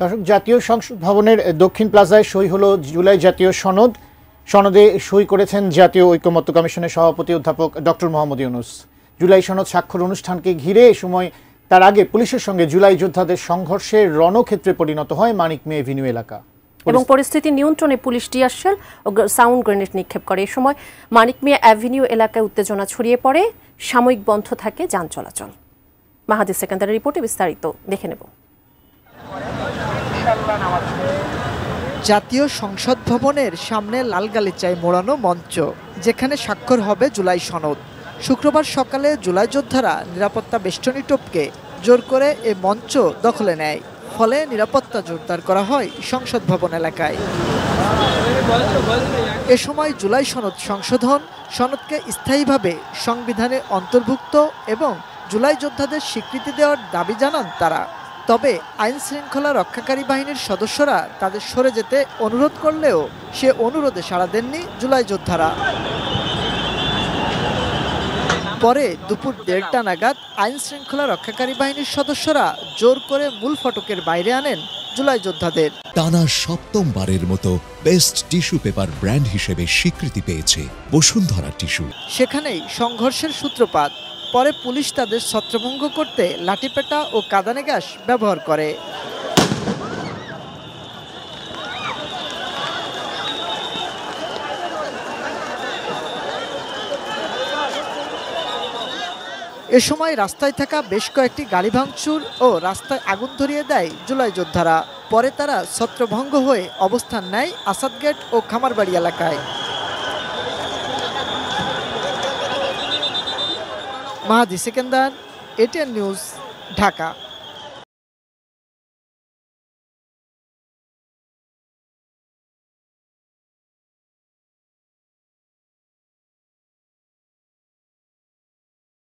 দর্শক, জাতীয় সংসদ ভবনের দক্ষিণ প্লাজায় সই হলো জুলাই জাতীয় সনদ। সনদে সই করেছেন জাতীয় ঐকমত্য কমিশনের সভাপতি অধ্যাপক ডক্টর মোহাম্মদ ইউনূস। জুলাই সনদ স্বাক্ষর অনুষ্ঠানকে ঘিরে এ সময় তার আগে পুলিশের সঙ্গে জুলাই যোদ্ধাদের সংঘর্ষের রণক্ষেত্রে পরিণত হয় মানিক মে এভিনিউ এলাকা এবং পরিস্থিতি নিয়ন্ত্রণে পুলিশ টিয়ার শেল ও সাউন্ড গ্রেনেড নিক্ষেপ করে। এ সময় মানিক মিয়া অ্যাভিনিউ এলাকায় উত্তেজনা ছড়িয়ে পড়ে, সাময়িক বন্ধ থাকে যান চলাচল। মাহাদি সেকেন্দারের রিপোর্টে বিস্তারিত দেখে নেব। জাতীয় সংসদ ভবনের সামনে লাল গালিচায় মোড়ানো মঞ্চ, যেখানে স্বাক্ষর হবে জুলাই সনদ। শুক্রবার সকালে জুলাই যোদ্ধারা নিরাপত্তা বেষ্টনী টপকে জোর করে এ মঞ্চ দখলে নেয়। ফলে নিরাপত্তা জোরদার করা হয় সংসদ ভবন এলাকায়। এ সময় জুলাই সনদ সংশোধন, সনদকে স্থায়ীভাবে সংবিধানে অন্তর্ভুক্ত এবং জুলাই যোদ্ধাদের স্বীকৃতি দেওয়ার দাবি জানান তারা। তবে আইন শৃঙ্খলা রক্ষাকারী বাহিনীর সদস্যরা তাদের সরে যেতে অনুরোধ করলেও সে অনুরোধে সাড়া দেননি জুলাই যোদ্ধারা। পরে দুপুর 1:30 নাগাদ আইন শৃঙ্খলা রক্ষাকারী বাহিনীর সদস্যরা জোর করে মূল ফটকের বাইরে আনেন জুলাই যোদ্ধাদের। টানা সপ্তমবারের মতো বেস্ট টিস্যু পেপার ব্র্যান্ড হিসেবে স্বীকৃতি পেয়েছে বসুন্ধরা টিস্যু। সেখানেই সংঘর্ষের সূত্রপাত। পরে পুলিশ তাদের ছত্রভঙ্গ করতে লাঠিপেটা ও কাঁদানে গ্যাস ব্যবহার করে। এ সময় রাস্তায় থাকা বেশ কয়েকটি গাড়ি ভাঙচুর ও রাস্তায় আগুন ধরিয়ে দেয় জুলাই যোদ্ধারা। পরে তারা ছত্রভঙ্গ হয়ে অবস্থান নেয় আসাদগেট ও খামারবাড়ি এলাকায়। মাহাদি সেকেন্দার, এটিএন নিউজ, ঢাকা।